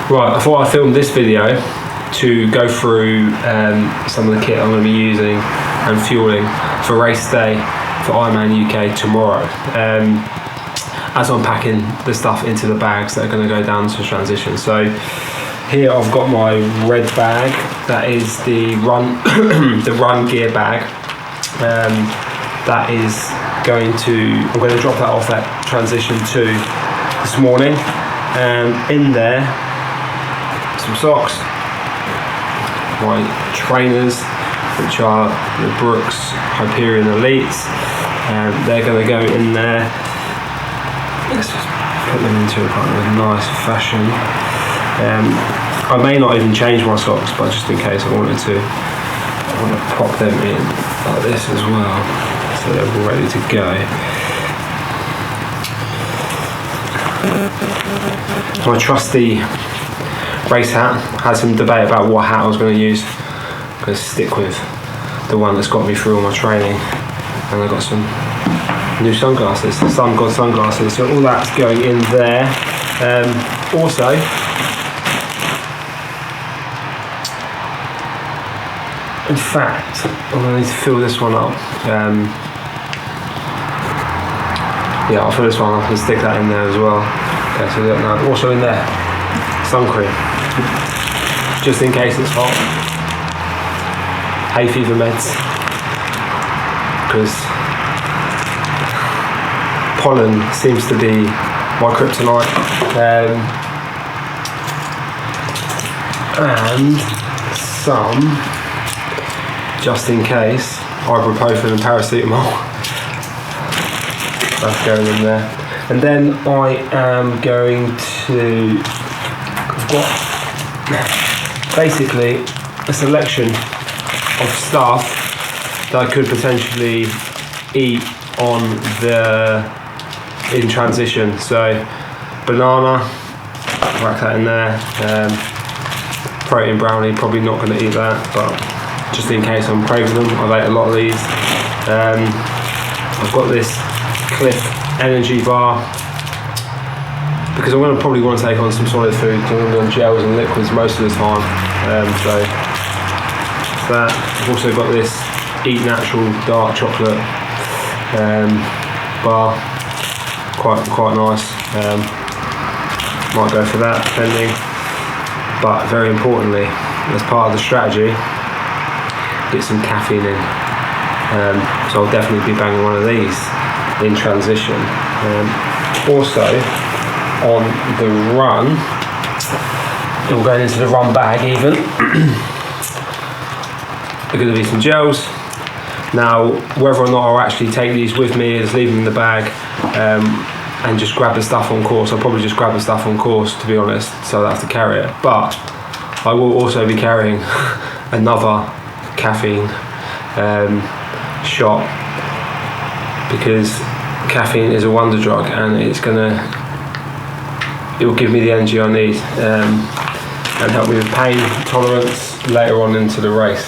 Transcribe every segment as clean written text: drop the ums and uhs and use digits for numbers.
Right, I thought I'd film this video to go through some of the kit I'm going to be using and fueling for race day for Ironman UK tomorrow. As I'm packing the stuff into the bags that are going to go down to transition. So here I've got my red bag, that is the run the run gear bag. That is I'm going to drop that off at transition 2 this morning. In there, some socks, my trainers, which are the Brooks Hyperion Elites, and they're going to go in there. Let's just put them into a kind of a nice fashion. I may not even change my socks, but just in case I want to pop them in like this as well, so they're all ready to go. My trusty race hat. Had some debate about what hat I was going to use. I'm going to stick with the one that's got me through all my training, and I got some new sunglasses, the Sun God sunglasses, so all that's going in there. Also, in fact, I'm going to need to fill this one up. Yeah, I'll fill this one up and stick that in there as well. Okay, so now also in there, sun cream, just in case it's hot. Hay fever meds, because pollen seems to be my kryptonite, and some, just in case, ibuprofen and paracetamol. That's going in there. And then I am going to, I've got basically a selection of stuff that I could potentially eat in transition. So banana, whack that in there. Protein brownie, probably not going to eat that, but just in case I'm craving them. I've ate a lot of these. I've got this Cliff energy bar, because I'm going to probably want to take on some solid food. I'm going to be on gels and liquids most of the time. So that. I've also got this Eat Natural dark chocolate bar, quite nice. Might go for that depending. But very importantly, as part of the strategy, get some caffeine in. So I'll definitely be banging one of these in transition. Also on the run, we're going into the run bag even. There are going to be some gels. Now, whether or not I'll actually take these with me is leave them in the bag and just grab the stuff on course. I'll probably just grab the stuff on course, to be honest, so I don't have to carry it. But I will also be carrying another caffeine shot, because caffeine is a wonder drug, and it will give me the energy I need and help me with pain tolerance later on into the race.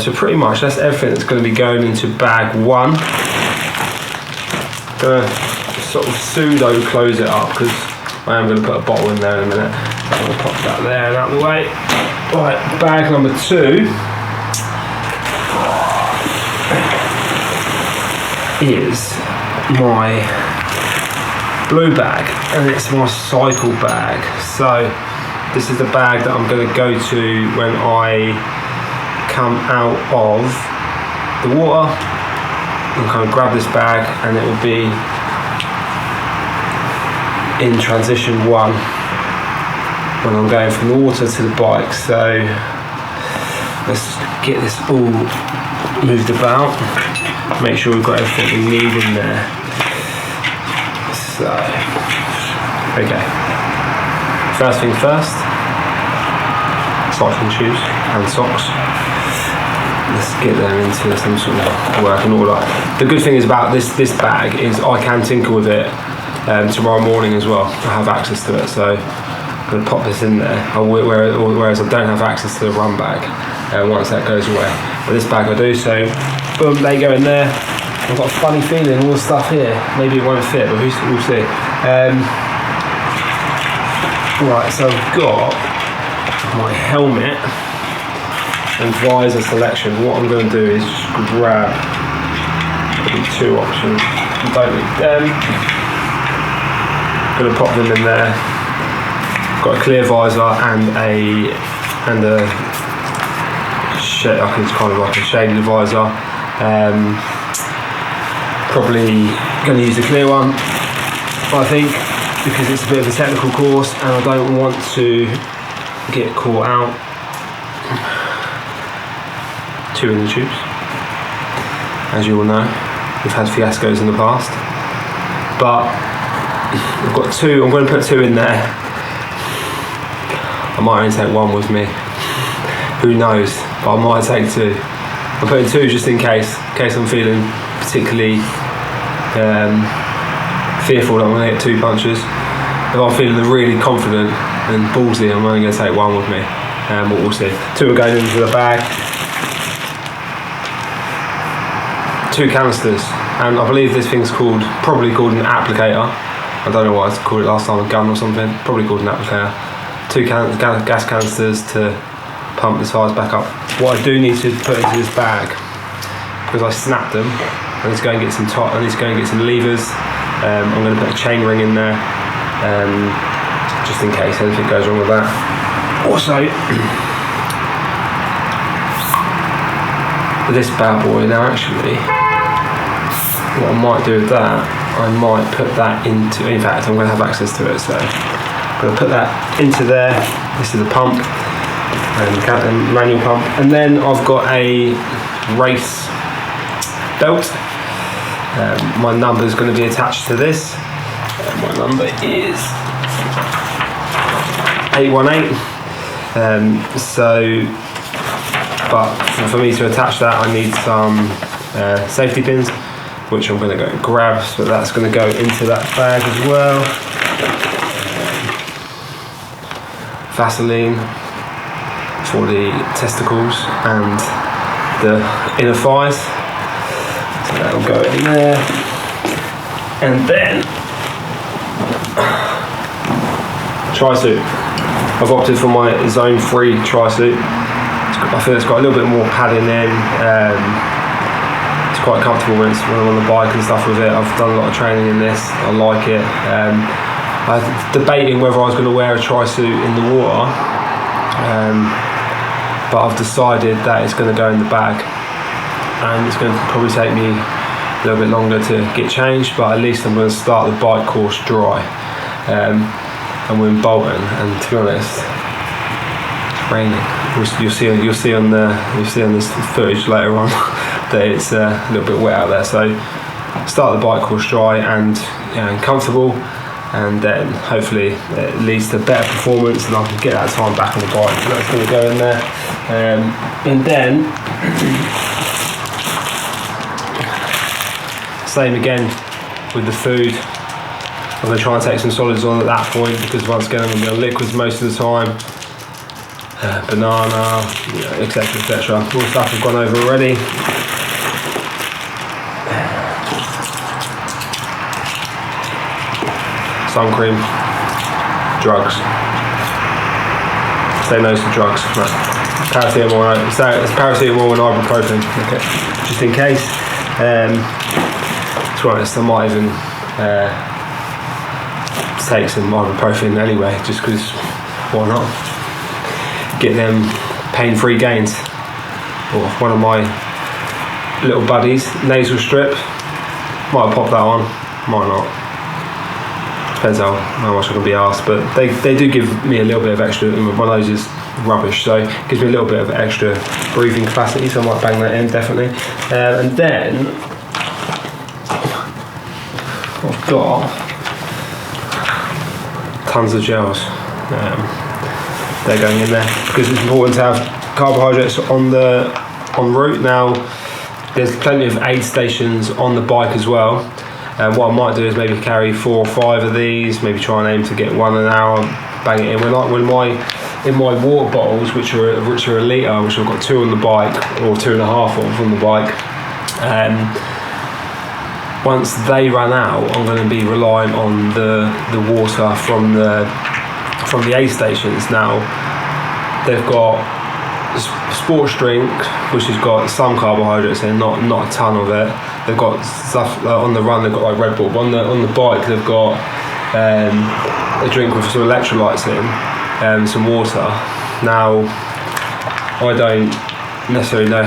So pretty much that's everything that's going to be going into bag 1. Going to sort of pseudo close it up, because I am going to put a bottle in there in a minute. I'm going to pop that there and out of the way. Right, bag number 2 is my blue bag, and it's my cycle bag. So this is the bag that I'm going to go to when I come out of the water. I'll kind of grab this bag, and it will be in transition 1 when I'm going from the water to the bike. So let's get this all moved about, make sure we've got everything we need in there. So, okay, first things first, cycling shoes and socks. Let's get them into some sort of work and all that. The good thing is about this bag is I can tinker with it tomorrow morning as well. I have access to it, so I'm going to pop this in there. Whereas I don't have access to the run bag once that goes away. But this bag I do, so boom, they go in there. I've got a funny feeling all the stuff here, maybe it won't fit, but we'll see. Right, so I've got my helmet and visor selection. What I'm going to do is just grab maybe 2 options. Don't need them. I'm going to pop them in there. Got a clear visor and a shade. I think it's kind of like a shaded visor. Probably going to use the clear one, I think, because it's a bit of a technical course and I don't want to get caught out. 2 in the tubes. As you all know, we've had fiascos in the past. But I've got 2, I'm going to put 2 in there. I might only take 1 with me. Who knows? But I might take 2. I'm putting 2 just in case I'm feeling particularly fearful that I'm going to hit 2 punches. If I'm feeling really confident and ballsy, I'm only going to take 1 with me. We'll see. 2 are going into the bag. 2 canisters, and I believe this thing's probably called an applicator. I don't know what I called it last time, a gun or something. Probably called an applicator. 2 gas canisters to pump the tires back up. What I do need to put into this bag, because I snapped them, I need to go and get some levers. I'm going to put a chain ring in there, just in case anything goes wrong with that. Also, this bad boy now, actually, what I might do with that, I might put that into, in fact I'm going to have access to it, so I'm going to put that into there. This is the pump, and manual pump, and then I've got a race belt. My number is going to be attached to this. My number is 818. But for me to attach that, I need some safety pins, which I'm going to go and grab. So that's going to go into that bag as well. Vaseline for the testicles and the inner thighs. So that'll go in there. And then tri-suit. I've opted for my zone 3 tri-suit. I feel it's got a little bit more padding in. It's quite comfortable when I'm on the bike and stuff with it. I've done a lot of training in this. I like it. I was debating whether I was going to wear a tri-suit in the water, but I've decided that it's going to go in the bag, and it's going to probably take me a little bit longer to get changed, but at least I'm going to start the bike course dry. And we're in Bolton, and to be honest, it's raining. You'll see on this footage later on that it's a little bit wet out there. So start the bike course dry and comfortable, and then hopefully it leads to better performance, and I can get that time back on the bike. So that's going to go in there, and then same again with the food. I'm going to try and take some solids on at that point, because once again I'm going to be on liquids most of the time. Banana, etc, etc. All the stuff I've gone over already. Sun cream, drugs. Say no to drugs. Right. Paracetamol, so it's paracetamol and ibuprofen. Okay. Just in case. To be honest, I might even take some ibuprofen anyway, just because why not? Get them pain-free gains. Or one of my little buddies, nasal strip. Might pop that on, might not. Depends how much I can be asked, but they do give me a little bit of extra. My nose is rubbish, so it gives me a little bit of extra breathing capacity, so I might bang that in, definitely. And then I've got tons of gels. They're going in there because it's important to have carbohydrates en route. Now there's plenty of aid stations on the bike as well, and what I might do is maybe carry 4 or 5 of these, maybe try and aim to get 1 an hour, bang it in. In my water bottles, which are a litre, which I've got 2 on the bike, or 2.5 of on the bike, once they run out, I'm going to be relying on the water from from the aid stations. Now they've got sports drink, which has got some carbohydrates in, not a ton of it. They've got stuff on the run. They've got like Red Bull. But on the bike, they've got a drink with some electrolytes in, some water. Now, I don't necessarily know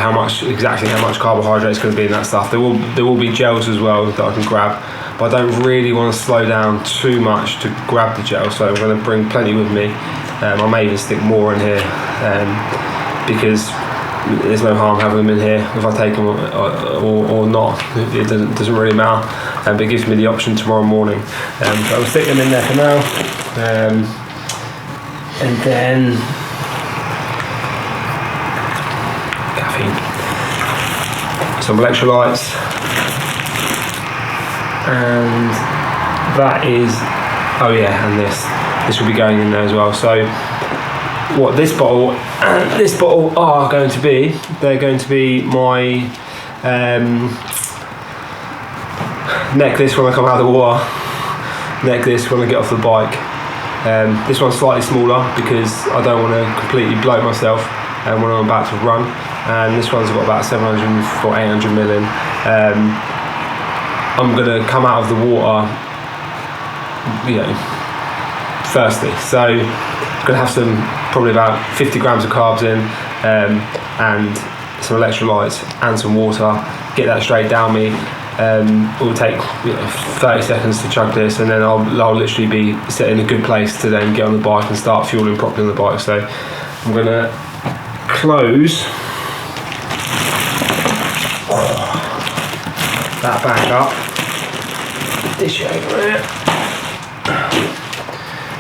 exactly how much carbohydrate is going to be in that stuff. There will be gels as well that I can grab, but I don't really want to slow down too much to grab the gel, so I'm going to bring plenty with me. I may even stick more in here, because there's no harm having them in here if I take them or not. It doesn't really matter, but it gives me the option tomorrow morning. So I'll stick them in there for now, and then caffeine, some electrolytes, and that is, oh yeah, and this will be going in there as well. So what this bottle and this bottle are going to be, they're going to be my neck this when I come out of the water, neck this when I get off the bike. This one's slightly smaller because I don't want to completely bloat myself when I'm about to run, and this one's got about 700 or 800 ml in. I'm going to come out of the water, thirsty, so I'm going to have some, probably about 50 grams of carbs in, and some electrolytes and some water. Get that straight down me. It will take 30 seconds to chug this, and then I'll literally be set in a good place to then get on the bike and start fueling properly on the bike. So I'm going to close that back up, dish it over here,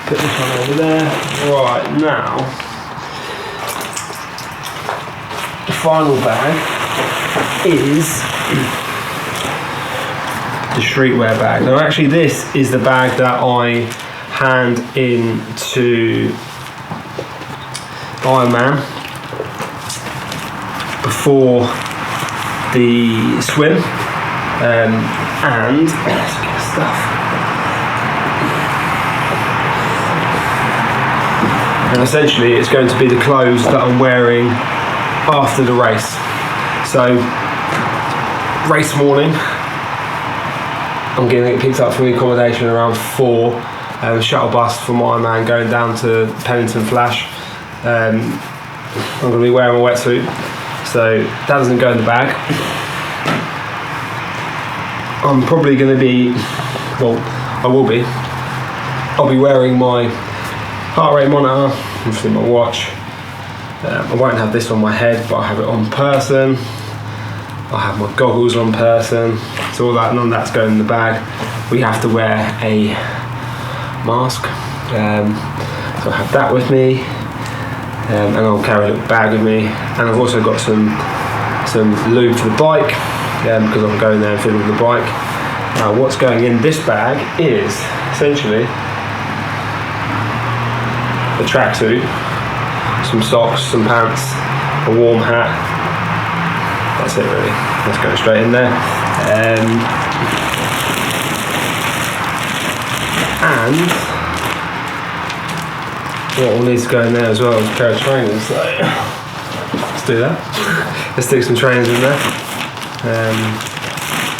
put this one over there. Right, now the final bag is the Streetwear Bag. Now actually this is the bag that I hand in to Ironman before the swim, and let's get stuff. And essentially it's going to be the clothes that I'm wearing after the race. So race morning, I'm going to get picked up from the accommodation around 4, shuttle bus from Ironman going down to Pennington Flash. I'm going to be wearing my wetsuit, so that doesn't go in the bag. I'm probably going to be, I'll be wearing my heart rate monitor, obviously my watch. I won't have this on my head, but I'll have it on person. I'll have my goggles on person. So all that, none of that's going in the bag. We have to wear a mask. So I'll have that with me, and I'll carry a little bag with me. And I've also got some lube for the bike, because I'm going there and fiddle with the bike. Now what's going in this bag is essentially a tracksuit, some socks, some pants, a warm hat. That's it really. That's going straight in there. And what will need to go in there as well is a pair of trainers. So let's do that. Let's stick some trainers in there.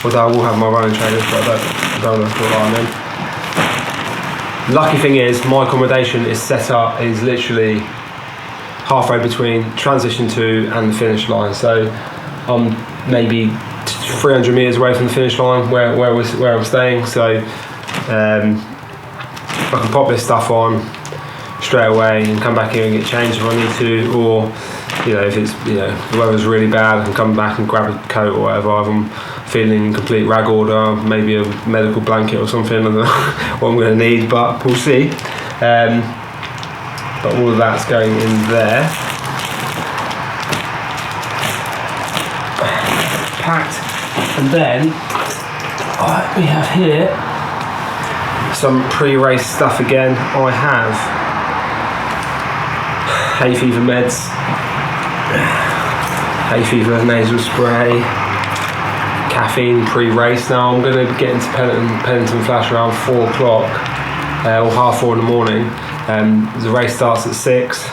Although I will have my running trainers, but I don't want to put on them. Lucky thing is, my accommodation is set up, is literally halfway between transition 2 and the finish line. So I'm maybe 300 metres away from the finish line where I'm staying. So I can pop this stuff on straight away and come back here and get changed if I need to, or if it's the weather's really bad, I can come back and grab a coat or whatever. If I'm feeling in complete rag order, maybe a medical blanket or something. I don't know what I'm going to need, but we'll see. But all of that's going in there, packed. And then we have here some pre-race stuff again. I have hay fever meds, hay fever nasal spray, caffeine pre-race. Now I'm going to get into Pennington Flash around 4 o'clock, or 4:30 in the morning. The race starts at 6.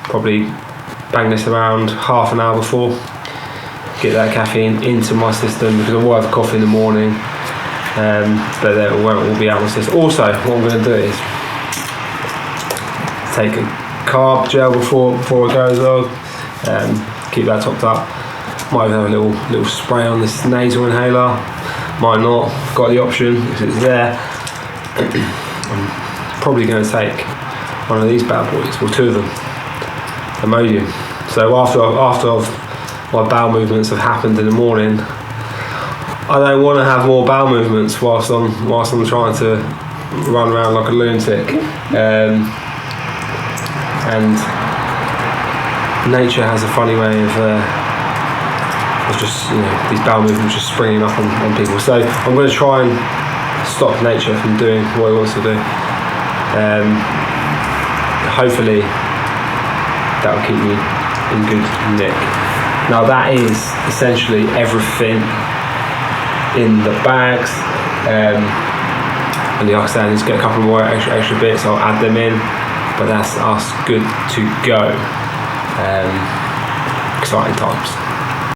Probably bang this around half an hour before. Get that caffeine into my system, because I will have a coffee in the morning, but it won't all be out of my system. Also, what I'm going to do is take a carb gel before I go as well. Keep that topped up. Might even have a little spray on this nasal inhaler. Might not. Got the option if it's there. I'm probably going to take one of these bad boys, or 2 of them. Imodium. So after my bowel movements have happened in the morning, I don't want to have more bowel movements whilst I'm trying to run around like a lunatic. And nature has a funny way of just, these bowel movements just springing up on people. So I'm going to try and stop nature from doing what it wants to do. Hopefully that will keep me in good nick. Now that is essentially everything in the bags. And like I said, let's get a couple more extra bits. I'll add them in, but that's us good to go. Exciting times.